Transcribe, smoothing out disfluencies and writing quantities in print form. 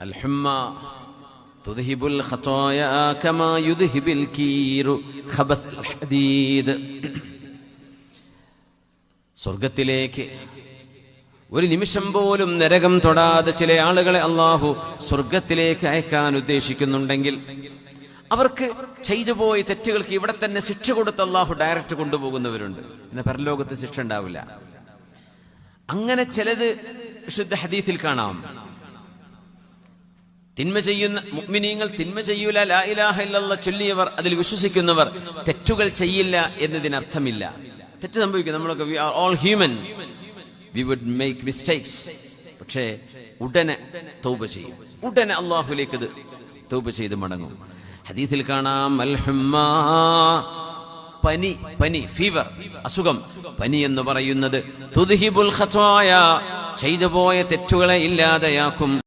അൽഹുമ്മ തുദ്ഹിബുൽ ഖതായ കമാ യുദ്ഹിബുൽ കീറു ഖബത്ത് ഹദീദ്. സ്വർഗത്തിലേക്ക് ഒരു നിമിഷം പോലും നരകം തൊടാതെ ചില ആളുകളെ അള്ളാഹു സ്വർഗത്തിലേക്ക് അയക്കാൻ ഉദ്ദേശിക്കുന്നുണ്ടെങ്കിൽ അവർക്ക് ചെയ്തു പോയ തെറ്റുകൾക്ക് ഇവിടെ തന്നെ ശിക്ഷ കൊടുത്ത് അള്ളാഹു ഡയറക്റ്റ് കൊണ്ടുപോകുന്നവരുണ്ട്. പിന്നെ പരലോകത്ത് ശിക്ഷ ഉണ്ടാവില്ല. അങ്ങനെ ചിലത് വിശുദ്ധ ഹദീസിൽ കാണാം. തിന്മ ചെയ്യുന്ന മുഅ്മിനീങ്ങൾ തിന്മ ചെയ്യൂല, ലാ ഇലാഹ ഇല്ലല്ലാഹ് ചൊല്ലിയവർ, അതിൽ വിശ്വസിക്കുന്നവർ തെറ്റുകൾ ചെയ്യില്ല എന്നതിനർത്ഥമില്ല. തെറ്റ് സംഭവിക്കും. നമ്മളൊക്കെ we are all humans, we would make mistakes. പക്ഷേ ഉടനെ തൗബ ചെയ്യും, ഉടനെ അള്ളാഹുലേക്ക് തൗബ ചെയ്ത് മടങ്ങും. ഹദീസിൽ കാണാം അൽഹുമ്മാ, പനി, ഫീവർ, അസുഖം. പനി എന്ന് പറയുന്നത് തുദ്ഹിബുൽ ഖതായ, ചെയ്തുപോയ തെറ്റുകളെ ഇല്ലാതെയാക്കും.